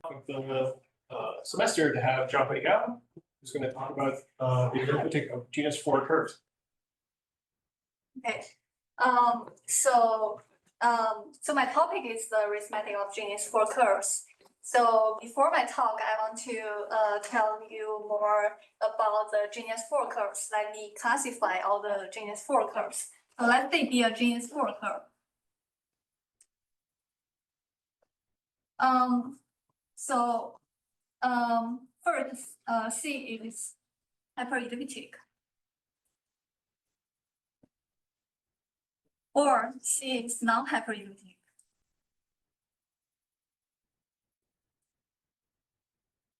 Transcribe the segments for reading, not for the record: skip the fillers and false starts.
of the semester to have Jiahui Gao, who's going to talk about the arithmetic of genus for curves. Okay. So my topic is the arithmetic of genus for curves. So before my talk, I want to tell you more about the genus for curves. Let me classify all the genus for curves. So let's say be a genus for curve. First, C is hyperelliptic, or C is non-hyperelliptic.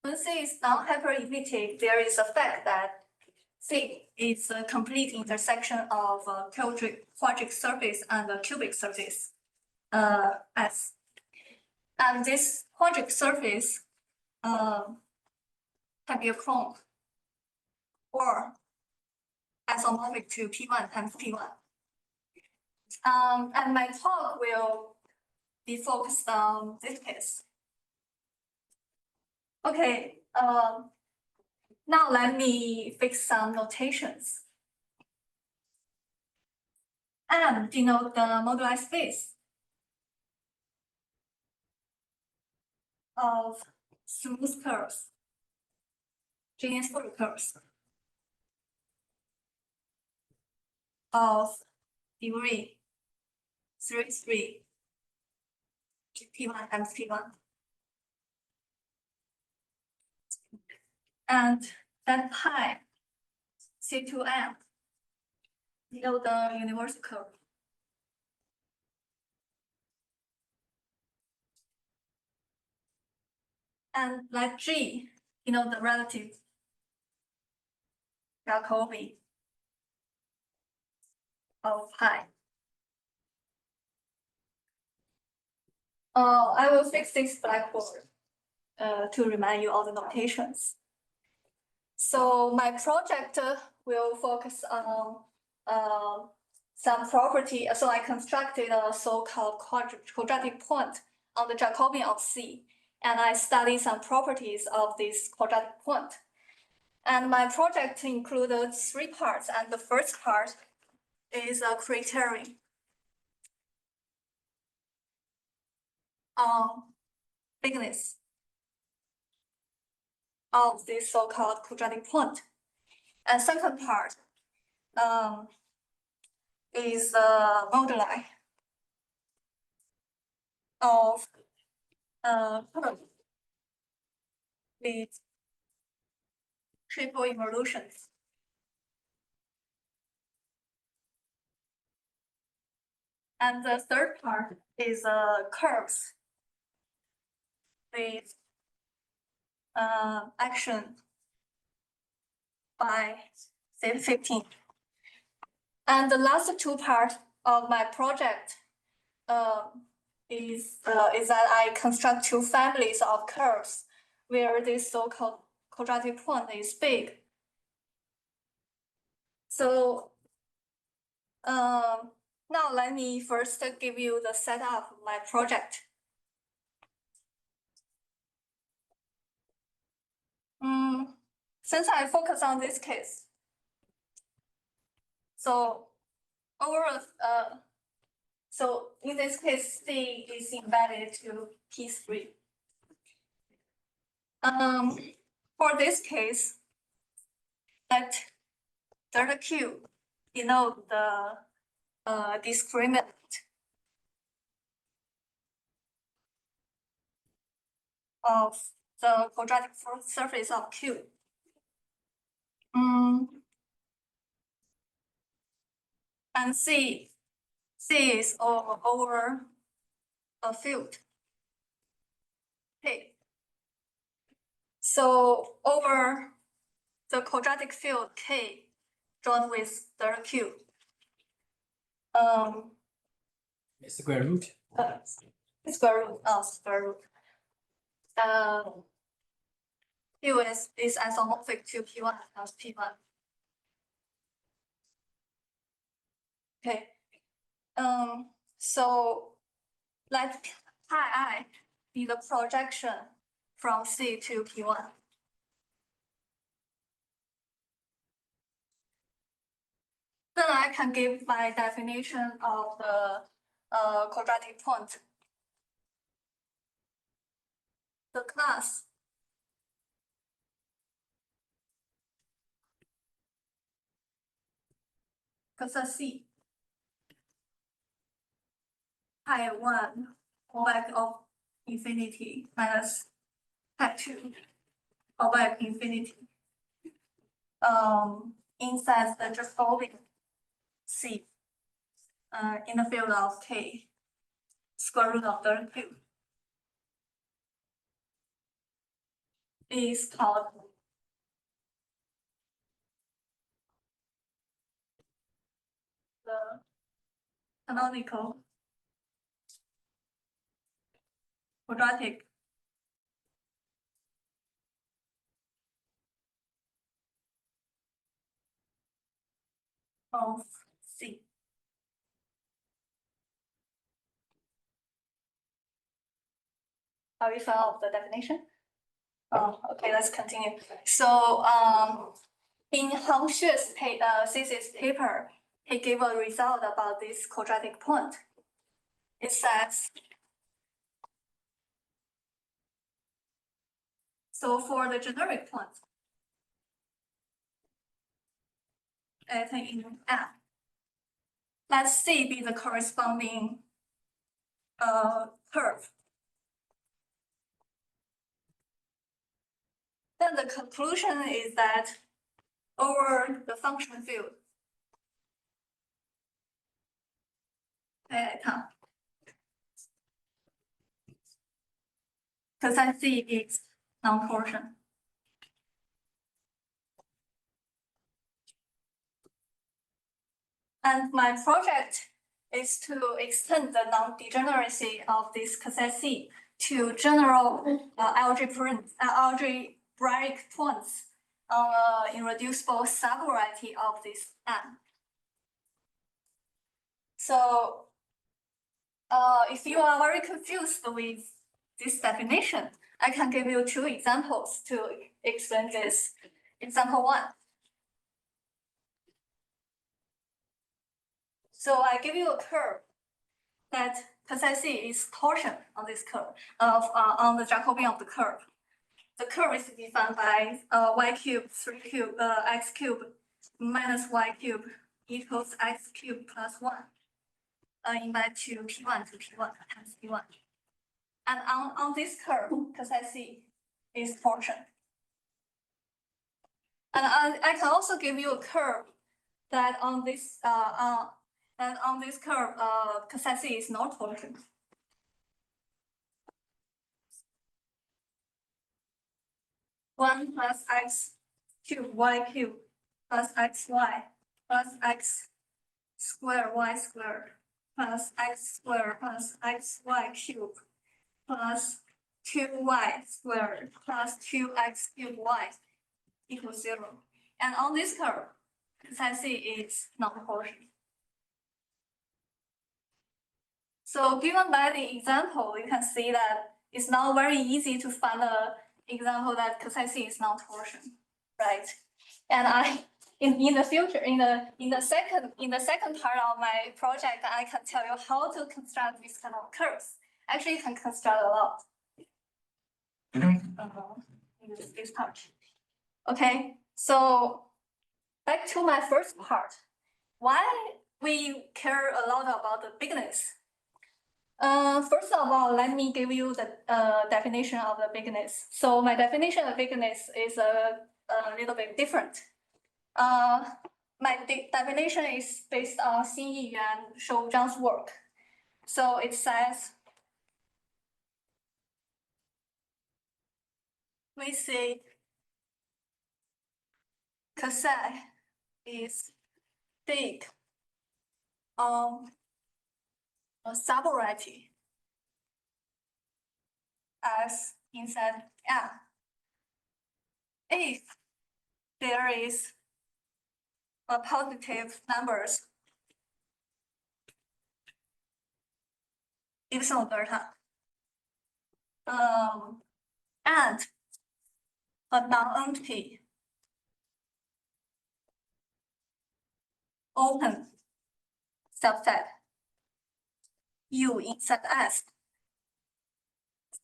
When C is non-hyperelliptic, there is a fact that C is a complete intersection of a quadratic surface and a cubic surface, S. And this quadratic surface can be a clone or isomorphic to P1 times P1. And my talk will be focused on this case. Okay, now let me fix some notations. M denote the moduli space of smooth curves, genus for curves of degree 3 P1 times P1. And then pi C2M denote the universal curve. And let G denote the relative Jacobian of pi. I will fix this blackboard to remind you all the notations. So my project will focus on some property. So I constructed a so-called quadratic point on the Jacobian of C, and I study some properties of this quadratic point. And my project included 3 parts, and the first part is a criterion on bigness of this so-called quadratic point. And second part is a moduli of curve with triple involutions. And the third part is curves with action by 15. And the last 2 parts of my project is that I construct 2 families of curves where this so-called quadratic point is big. So now let me first give you the setup of my project. Since I focus on this case, so so in this case, C is embedded to P3. For this case, let delta Q denote the discriminant of the quadratic surface of Q. And C is over a field. Okay. So over the quadratic field K drawn with delta Q. Square root. Square root. Square root. Q is isomorphic to P1 times P1. Okay. So let pi I be the projection from C to P1. Then I can give my definition of the quadratic point. The class cassette C height 1 back of infinity minus height 2 back infinity. Inside the Jacobian C in the field of K square root of 32 is called the canonical quadratic of C. Are we found out the definition? Oh, okay, let's continue. So in Hang Xue's thesis paper, he gave a result about this quadratic point. It says, so for the generic point, at in M, let C be the corresponding curve. Then the conclusion is that over the function field, cassette C is non-torsion. And my project is to extend the non-degeneracy of this cassette C to general algebraic points on an irreducible subvariety of this M. So if you are very confused with this definition, I can give you two examples to explain this. Example 1. So I give you a curve that cassette C is torsion on this curve on the Jacobian of the curve. The curve is defined by y cubed 3 cube x cubed minus y cubed equals x cubed plus 1 invalid to P1 to P1 times P1. And on this curve, cassette C is torsion. And I can also give you a curve that on this curve, cassette C is not torsion. One plus x cubed y cubed plus xy plus x squared y squared plus x squared plus xy cubed plus 2y squared plus 2x cubed y equals 0. And on this curve, cassette C is non-torsion. So given by the example, you can see that it's not very easy to find an example that cassette C is non-torsion, right? And in the future, in the second part of my project, I can tell you how to construct these kind of curves. Actually, you can construct a lot. In this part. Okay, so back to my first part. Why we care a lot about the bigness? First of all, let me give you the definition of the bigness. So my definition of bigness is a little bit different. My definition is based on Simonyi and Shou Zhang's work. So it says, we say cassette is big on a subvariety as inside M if there is a positive numbers epsilon delta and a non-empty open subset U inside S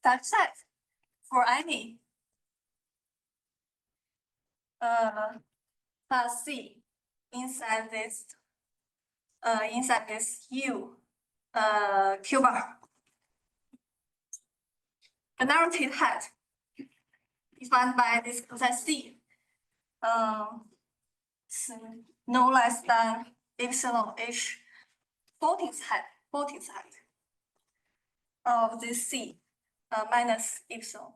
such that for any class C inside this U Q bar, the narrative head defined by this process C is no less than epsilon H 14th head of this C minus epsilon.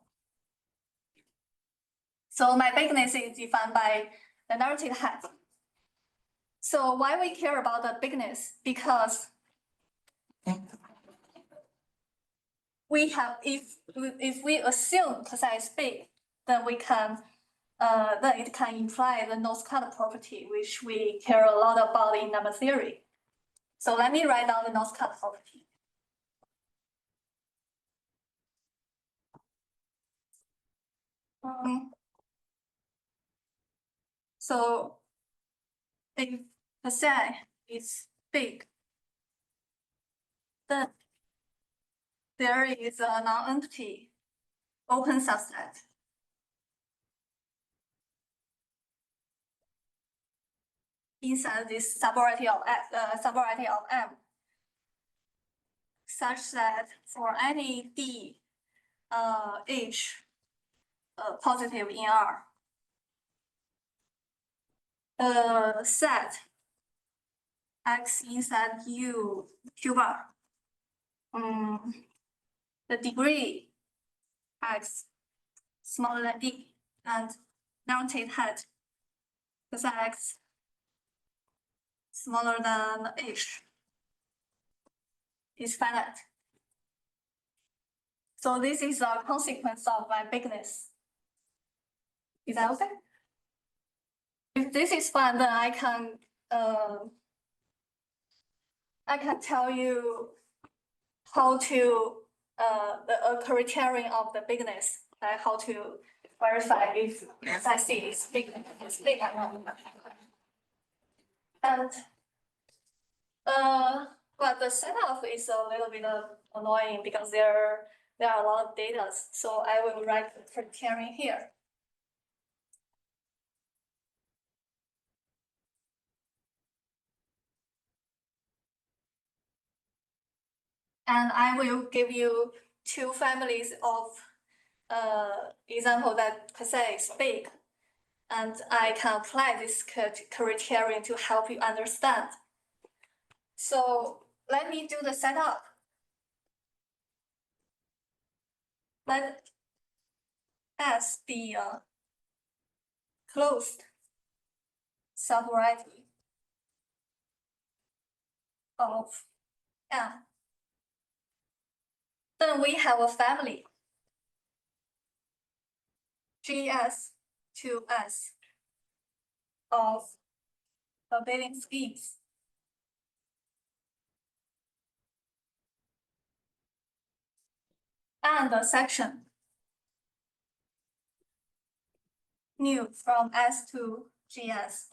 So my bigness is defined by the narrative head. So why we care about the bigness? Because we have, if we assume precise big, then we can then it can imply the North-Cut property, which we care a lot about in number theory. So let me write down the North-Cut property. So if the set is big, then there is a non-empty open subset inside this subvariety of M, such that for any D H positive in R, set X inside U Q bar, the degree X smaller than D and narrative head is X smaller than H is finite. So this is a consequence of my bigness. Is that okay? If this is fine, then I can tell you how to the criterion of the bigness, like how to verify if I see is big or not. And but the setup is a little bit annoying because there are a lot of data. So I will write the criterion here. And I will give you two families of example that per se is big. And I can apply this criterion to help you understand. So let me do the setup. Let S be a closed subvariety of M. Then we have a family GS to S of abelian schemes. And a section new from S to GS.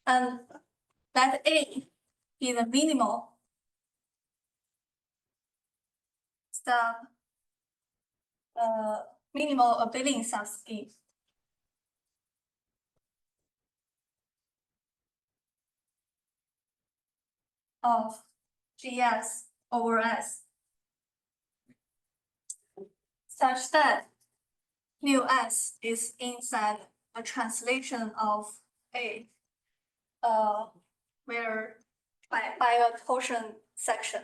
And let A be the minimal minimal abelian subscheme of GS over S, such that mu S is inside a translation of A, where by a torsion section.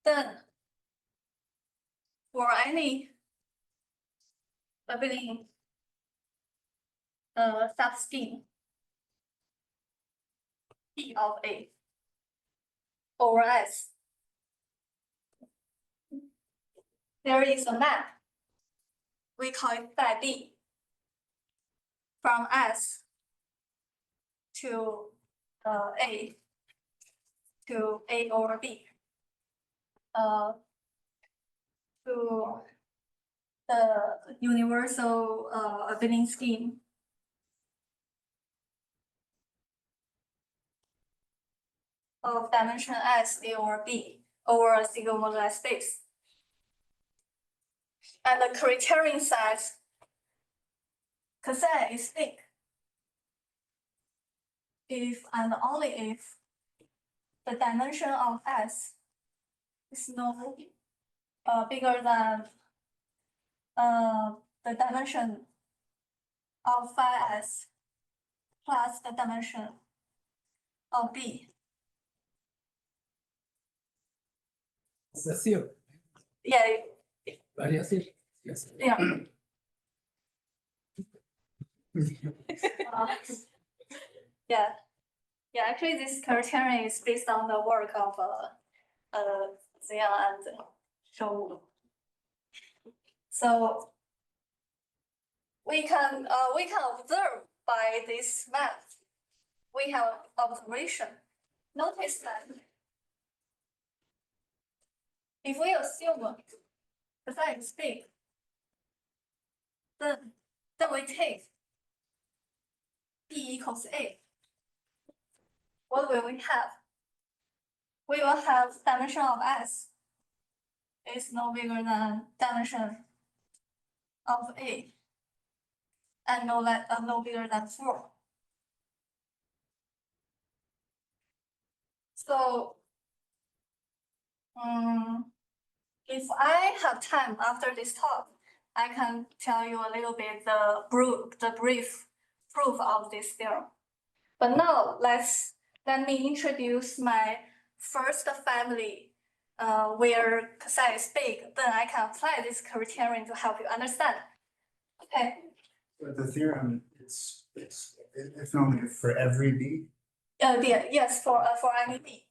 Then for any abelian subscheme P of A over S, there is a map. We call it bi-B from S to A over B to the universal abelian scheme of dimension S A over B over a single moduli space. And the criterion says cassette is big if and only if the dimension of S is no bigger than the dimension of phi S plus the dimension of B. It's a theorem. Yeah, Very theorem. Yes. yeah. Yeah, yeah. Actually, this criterion is based on the work of Zian and Zhou. So we can observe by this map. We have observation. Notice that if we assume the size is big, then we take B equals A. What will we have? We will have dimension of S is no bigger than dimension of A and no bigger than 4. So if I have time after this talk, I can tell you a little bit the brief proof of this theorem. But now let me introduce my first family where cassette is big. Then I can apply this criterion to help you understand. Okay. But the theorem, it's only for every B. Yes, for any B.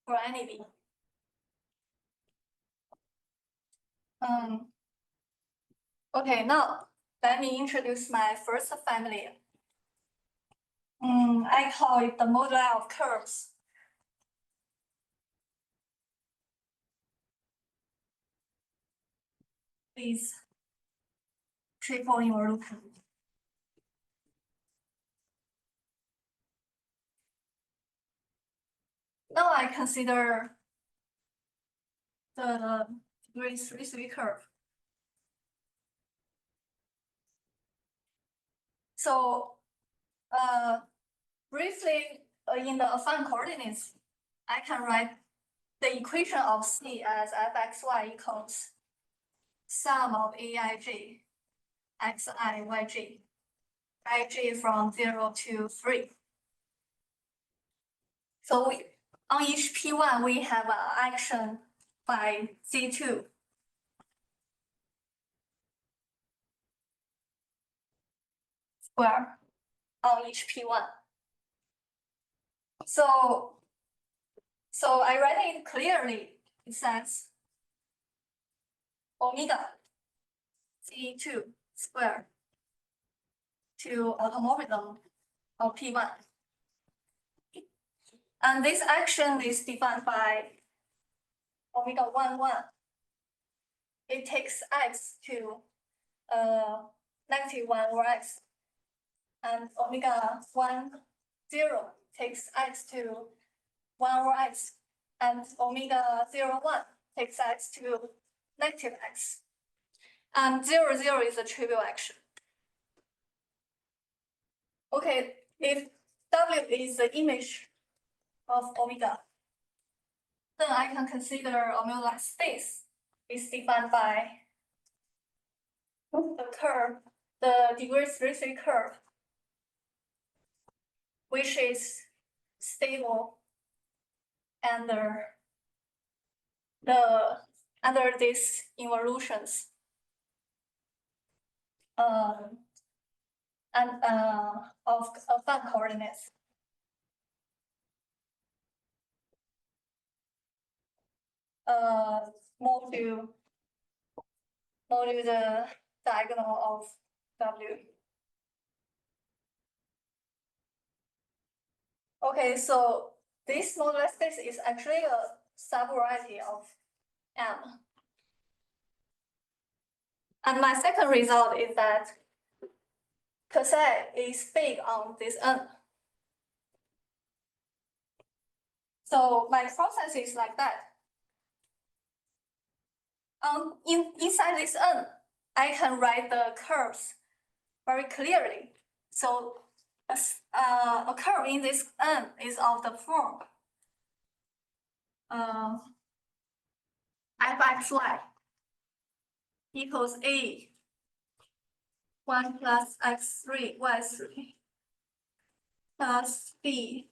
For any B. Okay, now let me introduce my first family. I call it the moduli of curves. These triple involution. Now I consider the degree 3 curve. So briefly in the affine coordinates, I can write the equation of C as fxy equals sum of aij xi yj ij from 0 to 3. So on each P1 we have an action by Z2. Square on each P1. So I write it clearly. It says omega Z2 square to automorphism of P1. And this action is defined by omega 1, 1. It takes x to -1 over x. And omega 1, 0 takes x to 1 over x. And omega 0, 1 takes x to -x. And 0, 0 is a trivial action. Okay, if W is the image of omega, then I can consider a modular space is defined by the curve, the degree 3 curve, which is stable under these involutions and of affine coordinates. Module the diagonal of W. Okay, so this modular space is actually a subvariety of M. And my second result is that cos A is big on this N. So my process is like that. Inside this N, I can write the curves very clearly. So a curve in this N is of the form fxy equals A 1 plus x3 y3 plus B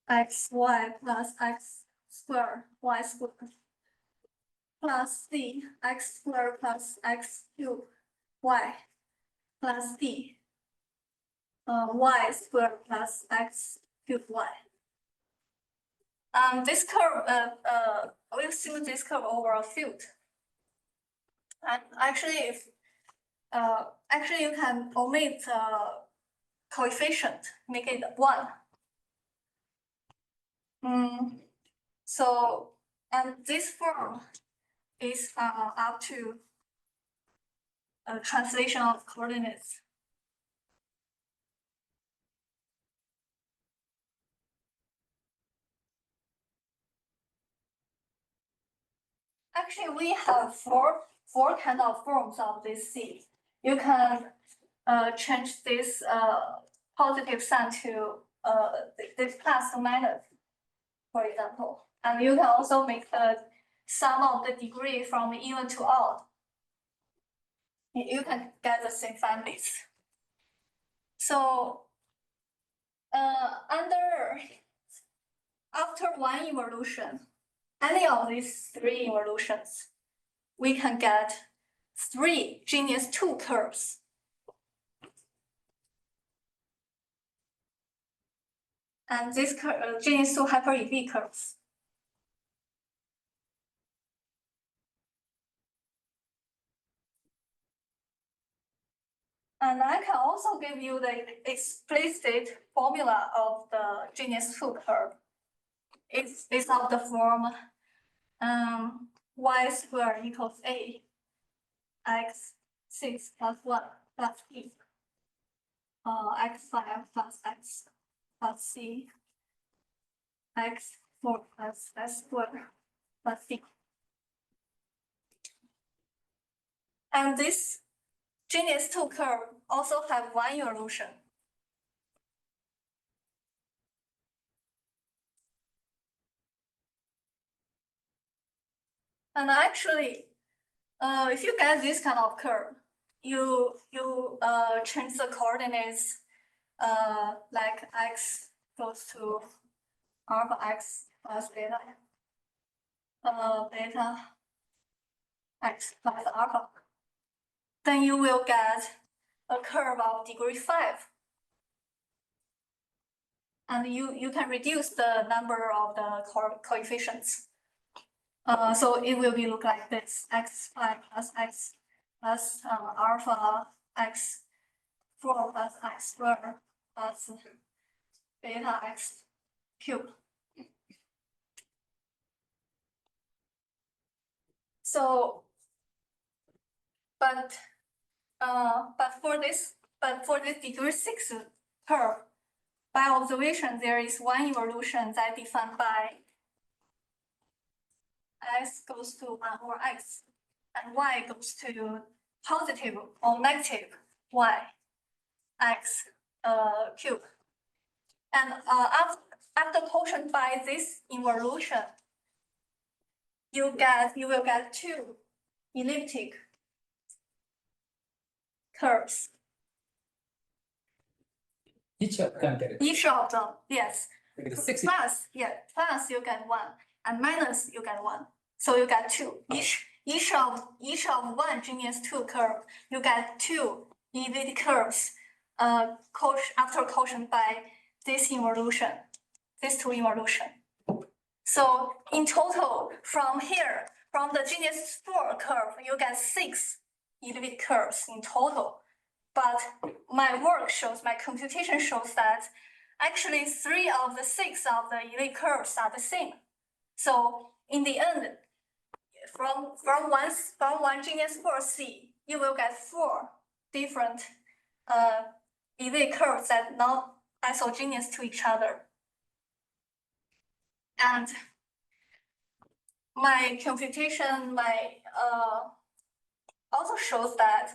xy plus x squared y squared plus C x squared plus x cubed y plus D y squared plus x cubed y. This curve, we'll simulate this curve over a field. And actually, actually you can omit coefficient, make it 1. So, and this form is up to a translation of coordinates. Actually, we have four kind of forms of this C. You can change this positive sign to this plus or minus, for example. And you can also make the sum of the degree from even to odd. You can get the same families. So after one involution, any of these 3 involutions, we can get 3 genus 2 curves. And these genus 2 hyper-EV curves. And I can also give you the explicit formula of the genus 2 curve. It's of the form y squared equals A x6 plus 1 plus B x5 plus x plus C x4 plus s squared plus D. And this genus 2 curve also have one involution. And actually, if you get this kind of curve, you change the coordinates like x goes to alpha x plus beta, beta x plus alpha. Then you will get a curve of degree 5. And you can reduce the number of the coefficients. So it will be look like this: x5 plus x plus alpha x4 plus x squared plus beta x cubed. So, but for this degree 6 curve, by observation, there is one involution that defined by x goes to 1 over x, and y goes to positive or negative y x cubed. And after quotient by this involution, you will get 2 elliptic curves. Each of them get it. Each of them, yes. Like the 6 Plus you get 1, and minus you get 1. So you get 2. Each of one genus 2 curve, you get 2 elliptic curves after quotient by this involution, these 2 involution. So in total, from here, from the genus 4 curve, you get 6 elliptic curves in total. but my work shows, my computation shows that actually 3 of the 6 of the elite curves are the same. So in the end, from one genus for C, you will get 4 different elite curves that not isogenous to each other. And my computation, also shows that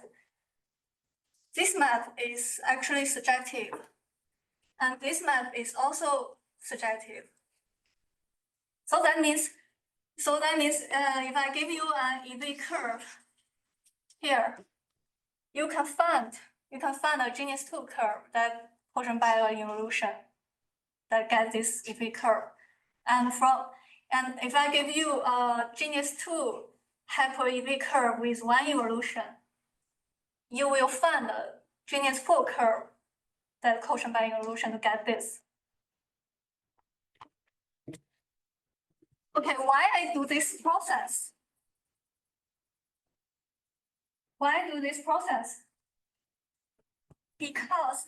this map is actually surjective, and this map is also surjective. So that means if I give you an elite curve here, you can find a genus 2 curve that portion by an involution that gets this elite curve, and if I give you a genus 2 hyperelite curve with 1 involution, you will find a genus 4 curve that quotient by involution to get this. Okay, why I do this process? Why do this process? Because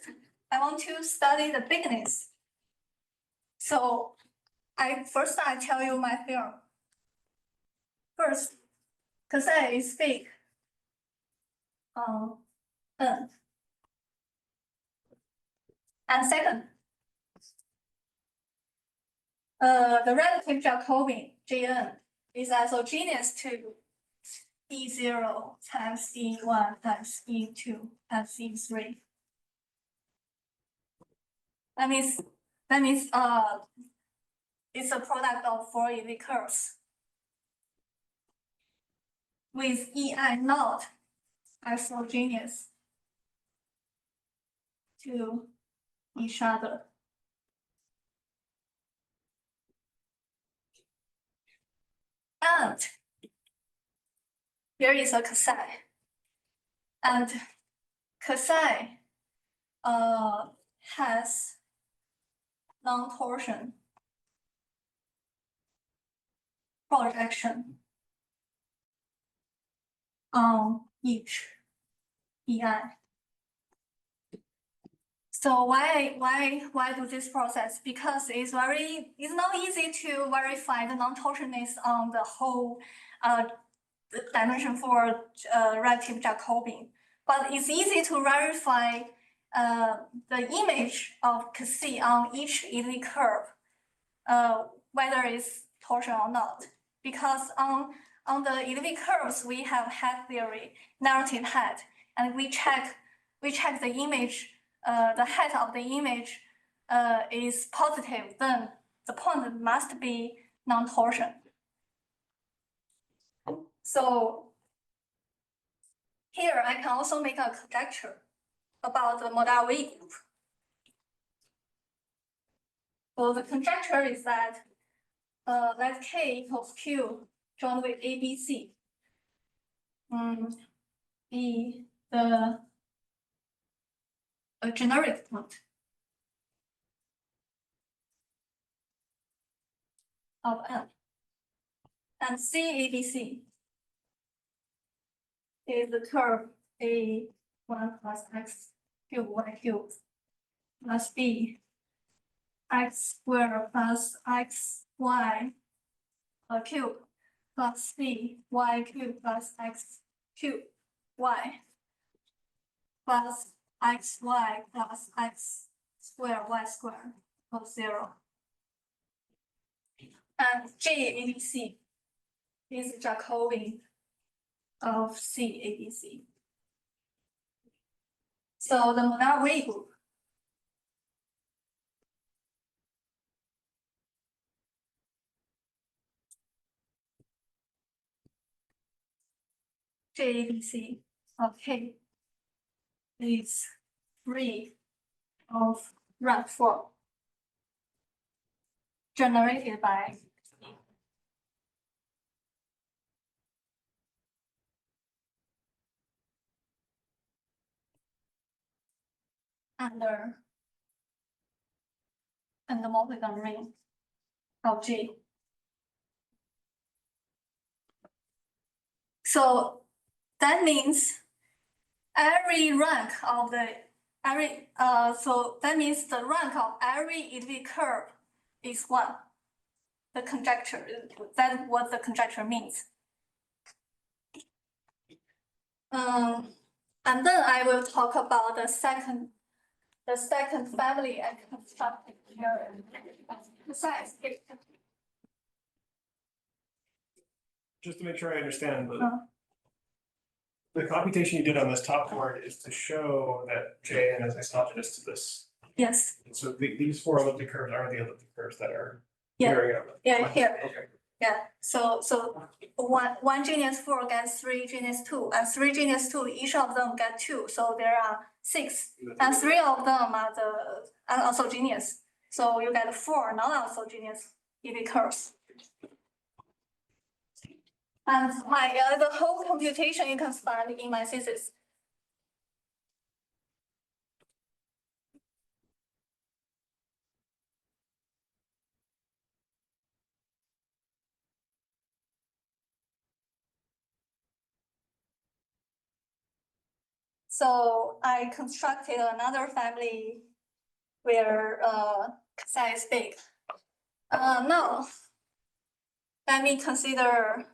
I want to study the bigness. So first I tell you my theorem. First, Xi is big on N. And second, the relative Jacobian Jn is isogenous to E0 times E1 times E2 times E3. That means it's a product of 4 elite curves with EI not isogenous to each other. And here is a Xi. And Xi has non-torsion projection on each EI. So why do this process? Because it's not easy to verify the non-torsionness on the whole dimension for relative Jacobian, but it's easy to verify the image of Xi on each elite curve, whether it's torsion or not. Because on the elite curves we have height theory, narrative height, and we check the image. The height of the image is positive, then the point must be non-torsion. So here I can also make a conjecture about the moduli group. So the conjecture is that let K equals Q joined with ABC be a generic point of N. And CABC is the curve A1 plus X cubed Y cubed plus B X squared plus XY cubed plus B Y cubed plus X cubed Y plus XY plus X squared Y squared equals 0. And JABC is Jacobian of CABC. So the moduli group JABC of K is free of rank 4 generated by under the multiple ring of G. So that means every rank of so that means the rank of every adelic curve is 1. The conjecture, that's what the conjecture means. And then I will talk about the second family and construct the size. Just to make sure I understand, Uh. the computation you did on this top part is to show that Jn is isogenous to this. Yes, So these 4 elliptic curves are the elliptic curves that are. Yeah. carrying out. Yeah, here. Okay. yeah. So one genus 4 gets 3 genus 2, and 3 genus 2, each of them get 2. So there are 6, and 3 of them are isogenous. So you get 4 non-isogenous adelic curves. And the whole computation you can find in my thesis. So I constructed another family where psi is big. Now, let me consider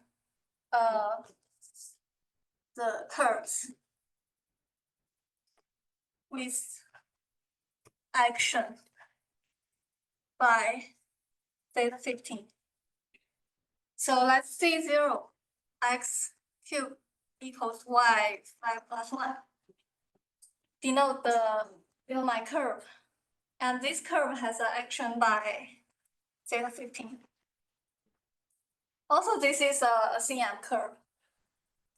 the curves with action by theta 15. So let's see 0 x cubed equals y 5 plus 1. Denote my curve. And this curve has an action by theta 15. Also, this is a CM curve.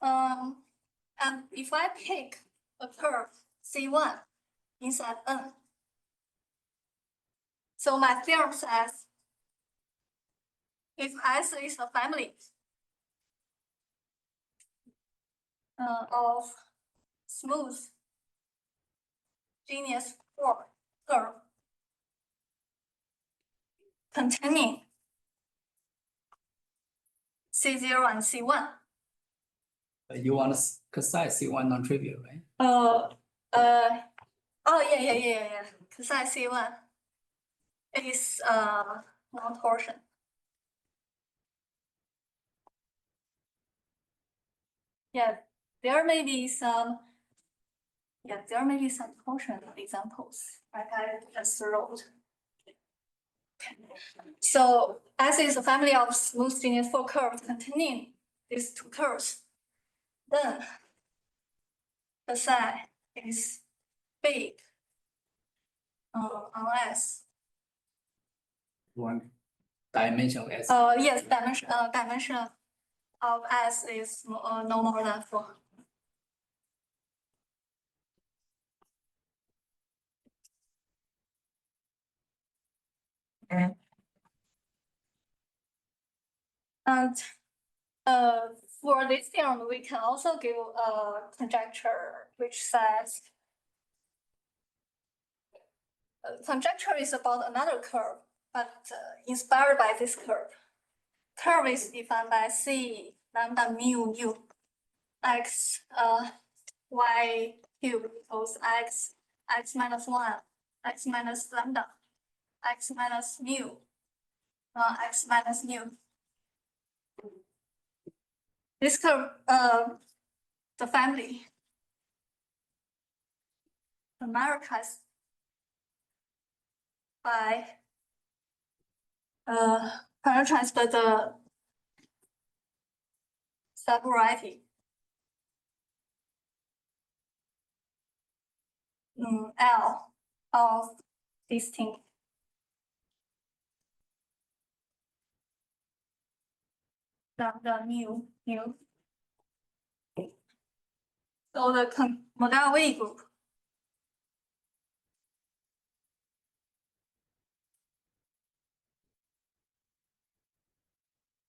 And if I pick a curve C1 inside N, so my theorem says if S is a family of smooth genus 4 curve containing C0 and C1. You want to psi C1 non-trivial, right? Oh yeah. Psi C1 is non-torsion. Yeah, there may be some torsion examples, like I just wrote. So S is a family of smooth genus 4 curves containing these 2 curves. Then the psi is big unless One dimension S. yes, dimension of S is no more than 4. And for this theorem, we can also give a conjecture which says conjecture is about another curve, but inspired by this curve. Curve is defined by C lambda mu u x y cubed equals x minus 1 x minus lambda x minus mu x minus mu. This curve, the family, parameterized by the subvariety L of distinct lambda mu. So the moduli group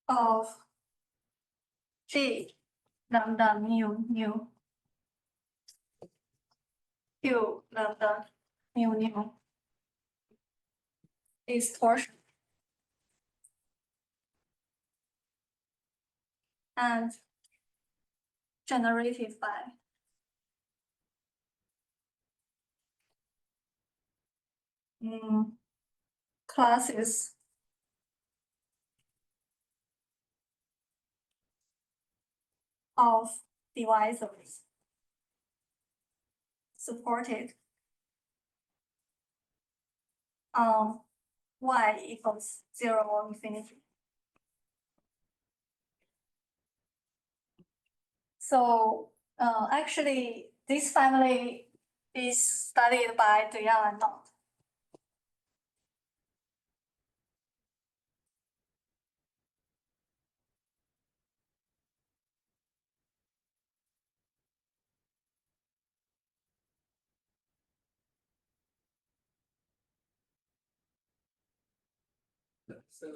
of G lambda mu Q lambda mu is torsion and generated by classes of divisors supported on y equals 0 or infinity. So actually, this family is studied by De Young and Knott. So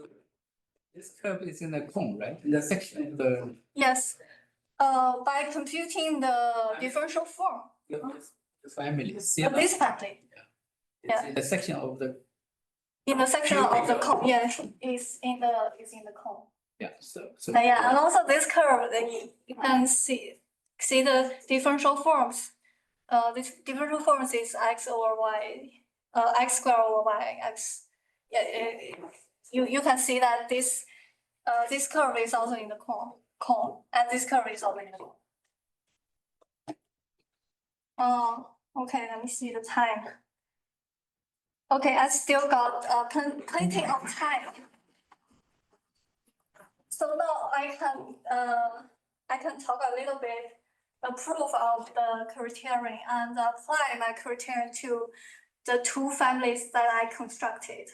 this curve is in the cone, right? In the section of the Yes, by computing the differential form family. of this family It's in the section of the, in the section of the cone, yes, is in the cone. yeah, so. Yeah, and also this curve, you can see the differential forms. This differential forms is x over y, x squared over y, x. Yeah, you can see that this curve is also in the cone, and this curve is also in the cone. Okay, let me see the time. Okay, I still got plenty of time. So now I can talk a little bit the proof of the criterion and apply my criterion to the two families that I constructed.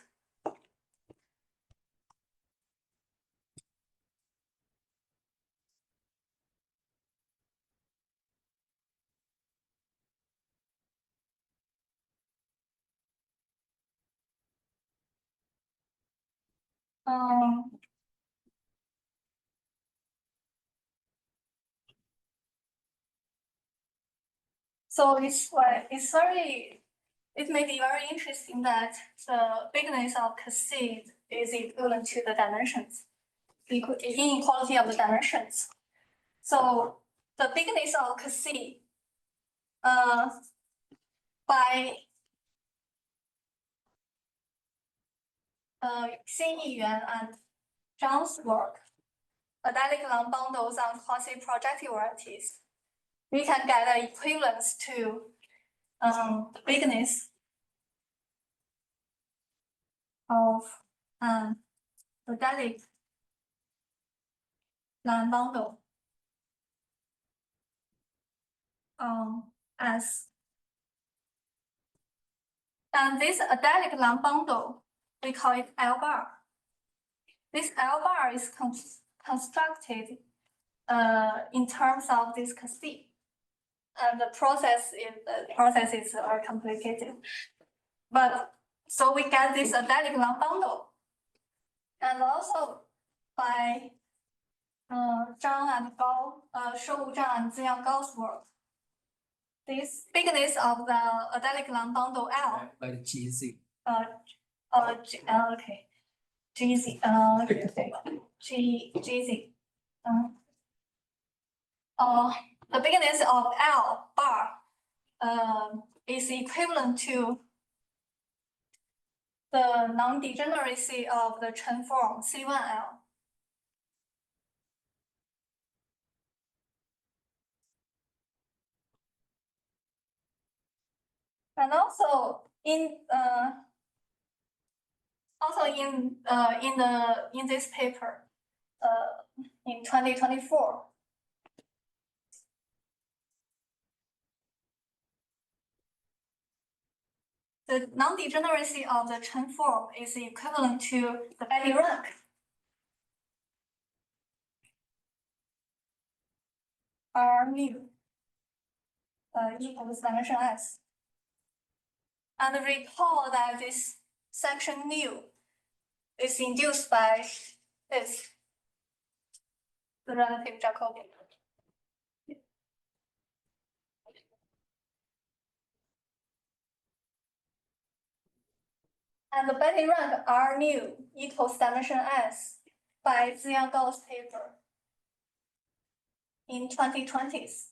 So it may be very interesting that the bigness of C is equivalent to the dimensions, the inequality of the dimensions. So the bigness of C by Simonyi Yuan and Zhang's work, adelic long bundles on quasi-projective varieties, we can get an equivalence to the bigness of adelic long bundle S. And this adelic long bundle, we call it L bar. This L bar is constructed in terms of this C. And the processes are complicated. But so we get this adelic long bundle. And also by Zhang and Gao, Shou Zhang and Ziyang Gao's work, this bigness of the adelic long bundle L. By the GZ. Okay. GZ, GZ. The bigness of L bar is equivalent to the non-degeneracy of the Chen form C1L. And also in this paper in 2024. The non-degeneracy of the Chen form is equivalent to the Betti-rank. R mu equals dimension S. And recall that this section nu is induced by this, the relative Jacobian. And the Betti-rank R nu equals dimension S by Ziyang Gao's paper in 2020s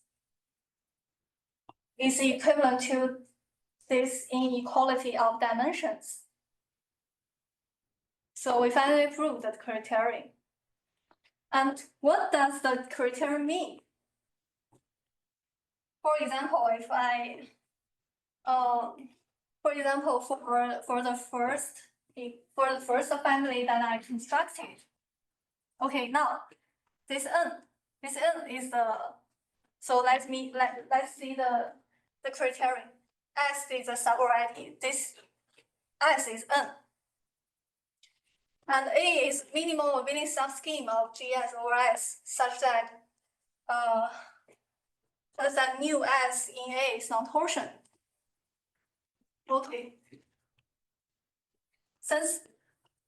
is equivalent to this inequality of dimensions. So we finally proved the criterion. And what does the criterion mean? For example, if I, for example, for the first family that I constructed. Okay, now this n is the, so let's see the criterion. S is a subvariety. This S is n. And A is minimal abelian subscheme of GS over S such that mu S in A is non-torsion. Okay. Since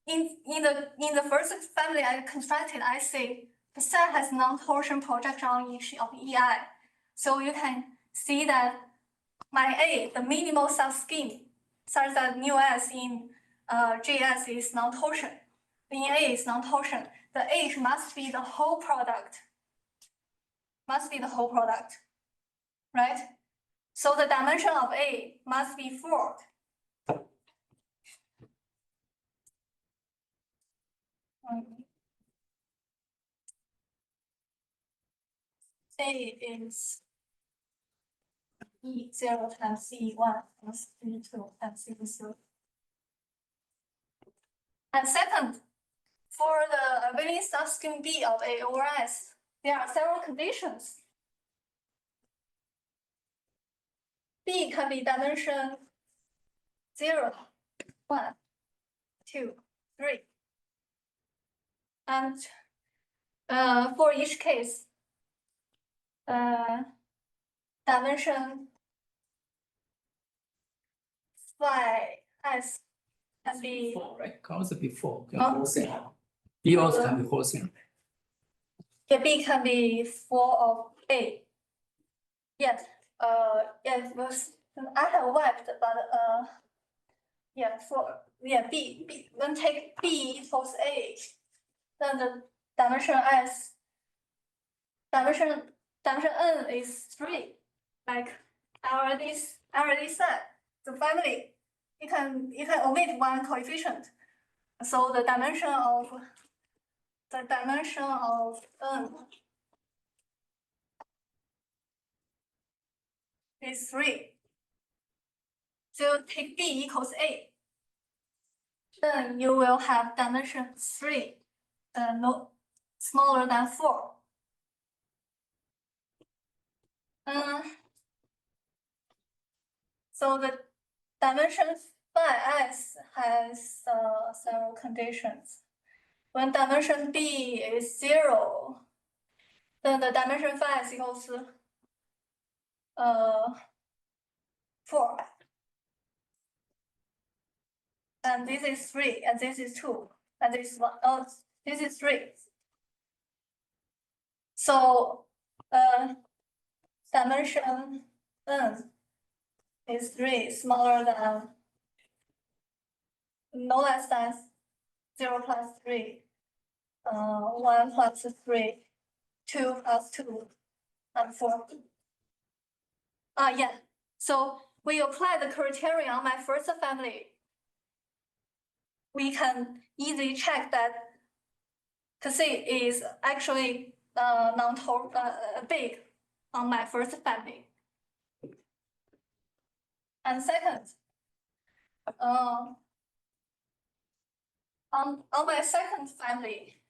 in the first family I constructed, I say the set has non-torsion projection on each of EI. So you can see that my A, the minimal subscheme, such that mu S in GS is non-torsion. In A is non-torsion. The H must be the whole product. Must be the whole product, right? So the dimension of A must be 4. A is E0 times E1 plus E2 times E0. And second, for the abelian subscheme B of A over S, there are several conditions. B can be dimension 0, 1, 2, 3. And for each case, dimension phi S can be 4, right? Can also be 4. Can Oh. whole thing. B also can be whole thing. Yeah, B can be 4 of A. Yes, yeah, I have wiped, but yeah, B, when take B equals A, then the dimension S, dimension N is 3. Like I already said, the family, you can omit one coefficient. So the dimension of N is 3. So take B equals A. Then you will have dimension 3, no smaller than 4. So the dimension phi S has several conditions. When dimension B is 0, then the dimension phi S equals 4. And this is 3, and this is 2, and this is 1. Oh, this is 3. So dimension N is 3, smaller than, no less than 0 plus 3, 1 plus 3, 2 plus 2, and 4. Yeah. So we apply the criterion on my first family. We can easily check that C is actually big on my first family. And second, on my second family,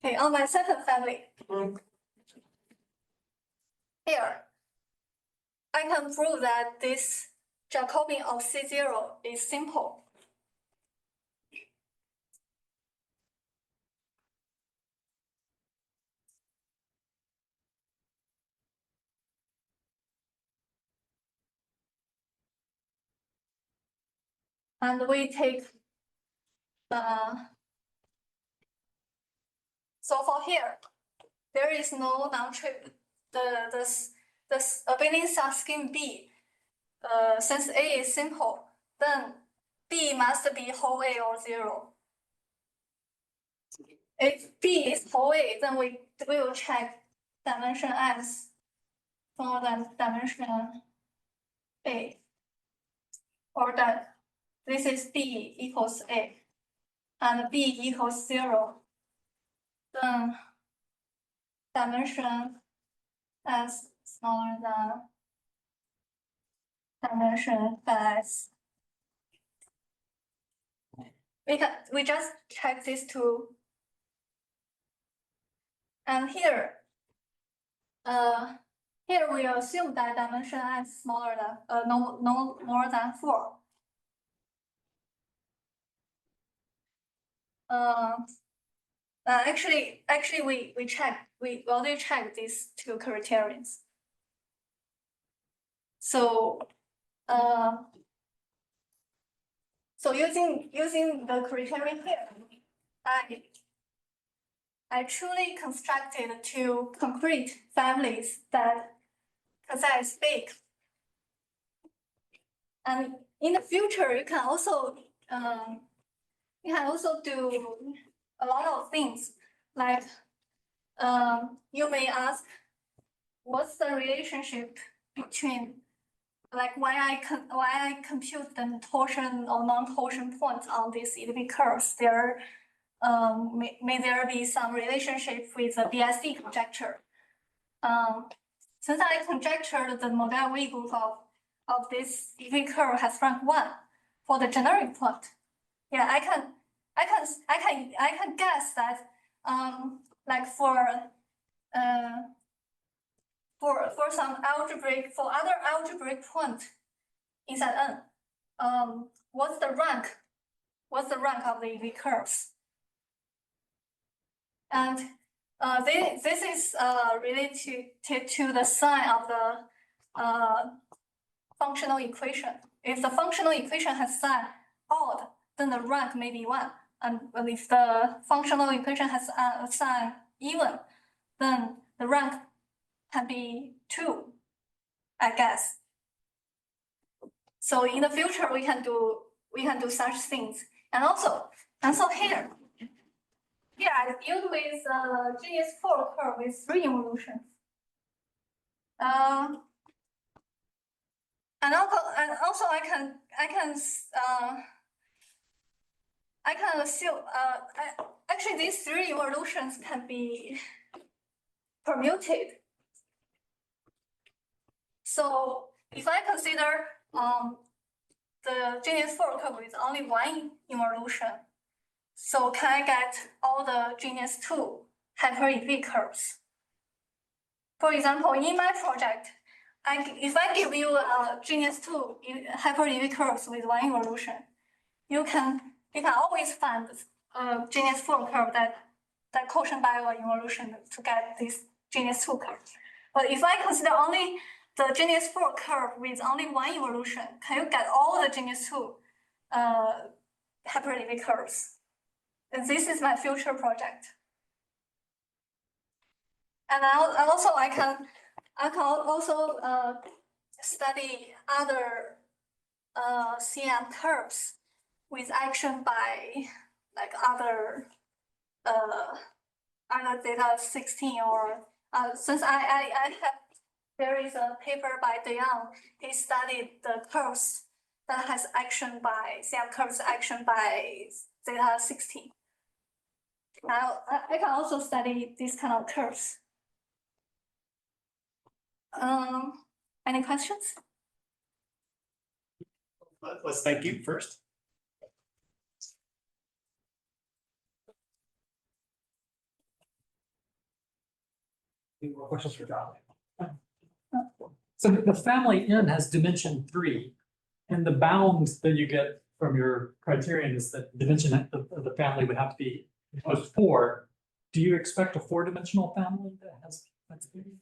okay, on my second family, here, I can prove that this Jacobian of C0 is simple. And we take, so for here, there is no non-trivial, the abelian subscheme B, since A is simple, then B must be whole A or 0. If B is whole A, then we will check dimension S smaller than dimension A, or that this is B equals A, and B equals 0, then dimension S smaller than dimension S. We just check these two. And here we assume that dimension S smaller than no more than 4. Actually, we already checked these two criterions. So, so using the criterion here, I truly constructed two concrete families that possess big. And in the future, you can also do a lot of things, like you may ask, what's the relationship between, like, why I compute the torsion or non-torsion points on these elliptic curves? May there be some relationship with the BSD conjecture? Since I conjectured the model V group of this elliptic curve has rank 1 for the generic point, yeah, I can guess that like for some other algebraic point inside N, what's the rank of the elliptic curves? And this is related to the sign of the functional equation. If the functional equation has sign odd, then the rank may be 1. And if the functional equation has a sign even, then the rank can be 2, I guess. So in the future, we can do such things. And also here I deal with genus 4 curve with 3 involutions. And also I can assume actually these 3 involutions can be permuted. So if I consider the genus 4 curve with only 1 involution, so can I get all the genus 2 hyperelliptic curves? For example, in my project, if I give you a genus 2 hyperelliptic curves with 1 involution, you can always find a genus 4 curve that quotient by an involution to get this genus 2 curve. But if I consider only the genus 4 curve with only 1 involution, can you get all the genus 2 hyperelliptic curves? And this is my future project. And I can also study other CM curves with action by like other data 16 or since I have, there is a paper by De Jong. He studied the curves that has action by CM curves action by zeta 16. Now I can also study these kind of curves. Any questions? Let's thank you first. Any more questions for John? So the family N has dimension 3, and the bounds that you get from your criterion is that dimension of the family would have to be equals 4. Do you expect a 4-dimensional family that has that's big?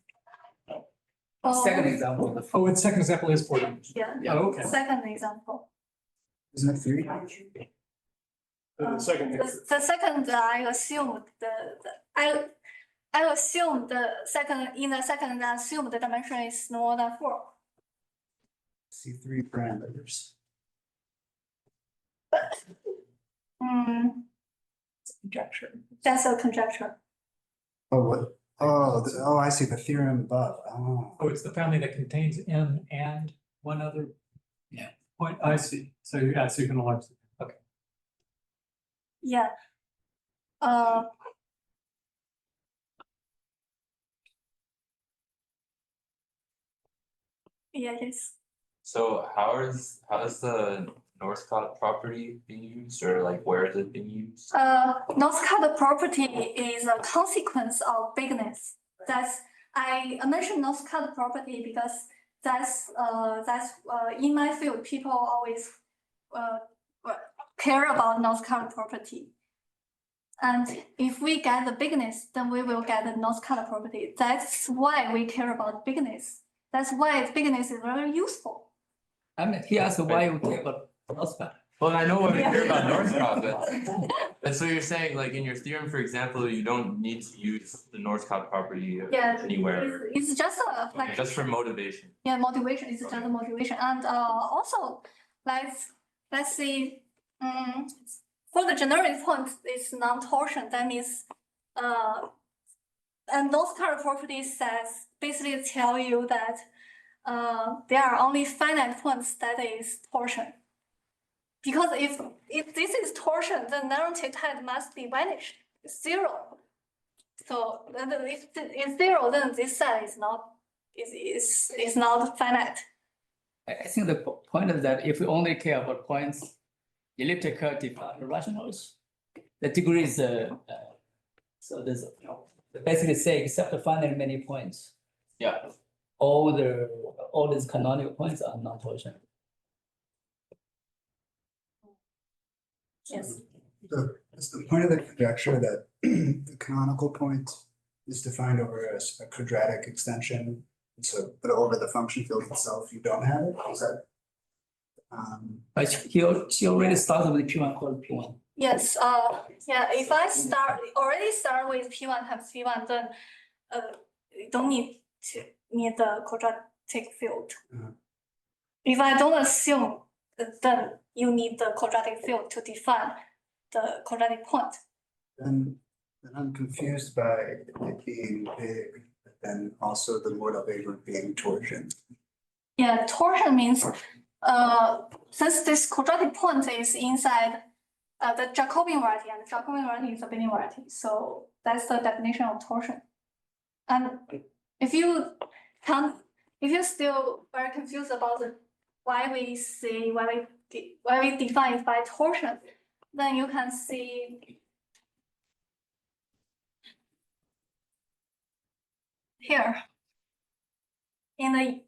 Second example. Oh, its second example is 4-dimensional. Yeah. Oh, okay. Second example. Isn't it 3? The second. The second, I assumed I assumed the second I assumed the dimension is smaller than 4. See 3 parameters. Conjecture. That's a conjecture. Oh, what? Oh, I see the theorem above. Oh, Oh, it's the family that contains n and one other. Yeah. Point, I see. So you can enlarge. Okay. Yeah. Yeah, yes. So how is the Northcott property being used, or like where is it being used? Northcott property is a consequence of bigness. I mentioned Northcott property because that's in my field, people always care about Northcott property. And if we get the bigness, then we will get the Northcott property. That's why we care about bigness. That's why bigness is very useful. I mean, he asked why you care about Northcott. Well, I know what we Yeah. hear about Northcott, and so you're saying like in your theorem, for example, you don't need to use the Northcott property Yeah, anywhere, it's just a okay, just for motivation. Yeah, motivation is just a motivation, and also let's see, for the generic point, it's non-torsion. That means, and those kind of properties says basically tell you that there are only finite points that is torsion. Because if this is torsion, then narrative type must be vanished, it's zero. So if it's zero, then this set is not finite. I think the point is that if we only care about points, elliptical defined rationals, the degree is so there's basically say except the finite many points, Yeah. all these canonical points are non-torsion. Yes. Is the point of the conjecture that the canonical point is defined over a quadratic extension? And so, but over the function field itself, you don't have it? Is that? But she already started with P1 called P1. Yes, yeah, if I already start with P1 times P1, then you don't need the quadratic field. Mhm. If I don't assume, then you need the quadratic field to define the quadratic point. Then I'm confused by it being big, but then also the moduli group being torsion. Yeah, torsion means, since this quadratic point is inside the Jacobian variety, and the Jacobian variety is a Betti variety, so that's the definition of torsion. And if you still very confused about why we define it by torsion, then you can see here in the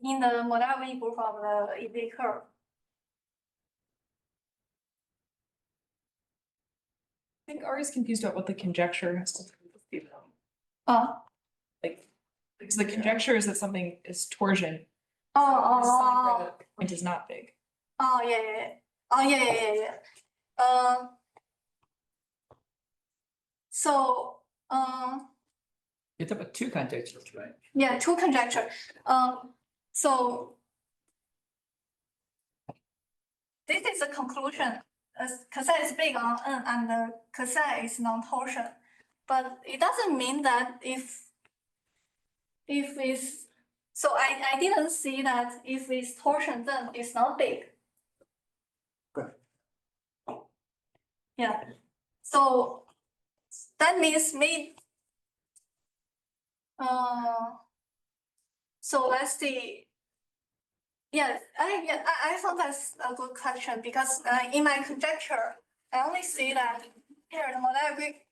moduli group of the EV curve. I think R is confused about what the conjecture has to do with the like, because the conjecture is that something is torsion. The point is not big. Oh, yeah. So, You talk about two conjectures, right? yeah, two conjecture. So this is a conclusion. Cosine is big on n and the cosine is non-torsion. But it doesn't mean that if it's, so I didn't see that if it's torsion, then it's not big. Good. Yeah, so that means so let's see. Yeah, I thought that's a good question because in my conjecture, I only see that here the moduli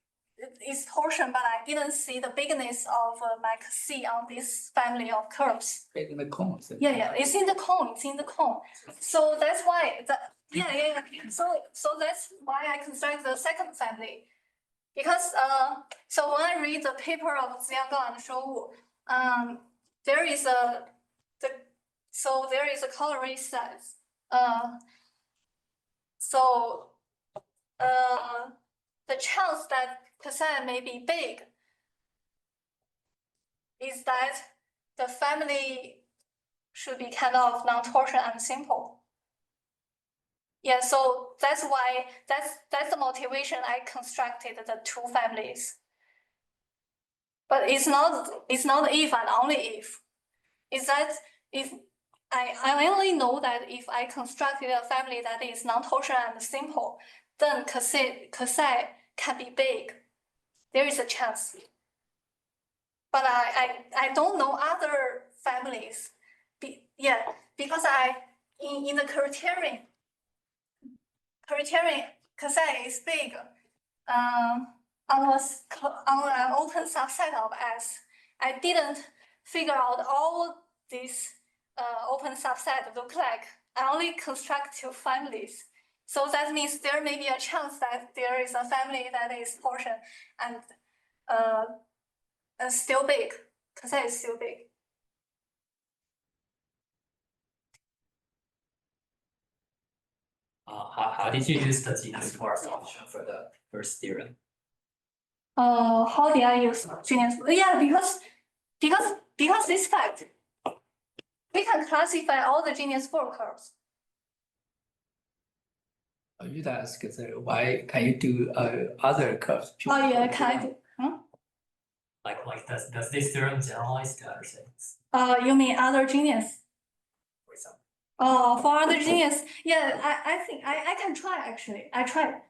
is torsion, but I didn't see the bigness of my C on this family of curves. In the cones. Yeah, it's in the cone. So that's why So that's why I construct the second family, because so when I read the paper of Jiahui Gao and Shou Wu, there is a corollary says the chance that cosine may be big is that the family should be kind of non-torsion and simple. Yeah, so that's why that's the motivation I constructed the two families. But it's not if and only if. Is that if I only know that if I constructed a family that is non-torsion and simple, then cosine can be big. There is a chance. But I don't know other families. Because in the criterion cosine is big. On an open subset of S, I didn't figure out all these open subset look like. I only construct two families. So that means there may be a chance that there is a family that is torsion and still big. Cosine is still big. How did you use the genus for assumption for the first theorem? How did I use genus? Yeah, because this fact, we can classify all the genus 4 curves. You'd ask, why can you do other curves? Oh yeah, can I do? Like does this theorem generalize to other things, You mean other genus? for example? For other genus, yeah, I think I can try actually. I tried.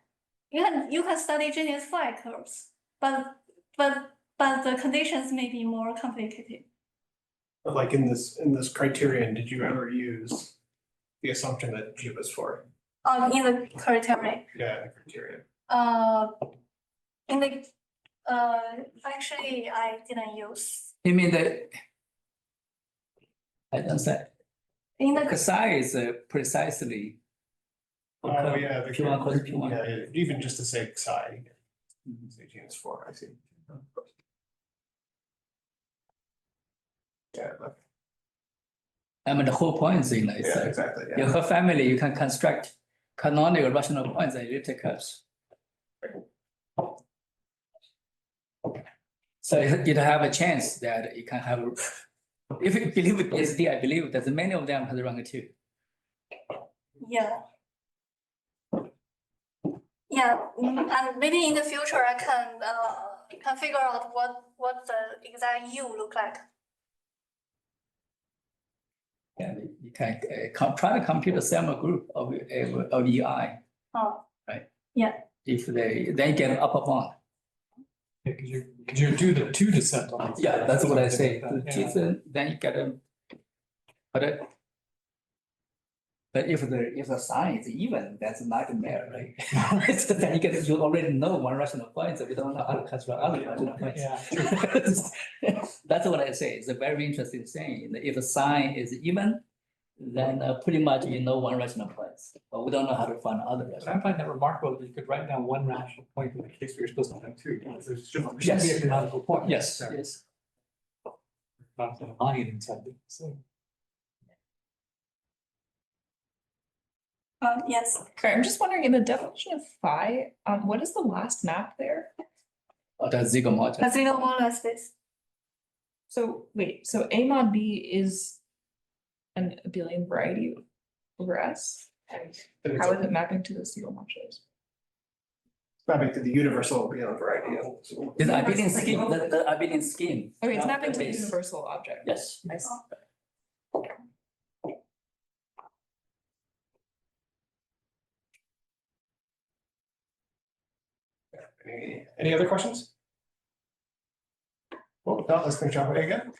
You can study genus 5 curves, but the conditions may be more complicated. But like in this criterion, did you ever use the assumption that G was 4? In the criterion. Yeah, the criterion. In the actually I didn't use. You mean that? I don't say. In the Cosine is precisely. Oh, yeah, the P1 equals P1. yeah, even just to say psi, say genus 4, I see. Yeah, okay. I mean, the whole point is in like, Yeah, exactly, you yeah. have a family, you can construct canonical rational points and elliptic curves. So you have a chance that you can have, if you believe in SD, I believe that many of them has rank 2. yeah. Yeah, and maybe in the future I can figure out what the exact U look like. Yeah, you can try to compute a Selma group of EI. Oh. Right. Yeah. If they get upper bound. Yeah, because you do the 2 descent on. Yeah, that's what I say. Yeah. Then you get a, but if the sign is even, that's a nightmare, right? So then you already know one rational point, so we don't know how to construct other rational points. Yeah, true. That's what I say. It's a very interesting thing. If a sign is even, then pretty much you know one rational point, but we don't know how to find other But rational. I find that remarkable that you could write down one rational point in the case where you're supposed to have 2. There should be Yes. a canonical point. Yes, yes. Not a line inside it, so. Yes. Okay, I'm just wondering, in the definition of phi, what is the last map there? Or the Ziegler module. That's even more or less this. So wait, so A mod B is an abelian variety over S? And how is it mapping to the single modulus? Mapping to the universal beyond variety. The abelian scheme, the abelian scheme. Okay, it's not mapping to the base. universal object. Yes. I see. Any other questions? Well, if not, let's finish off again.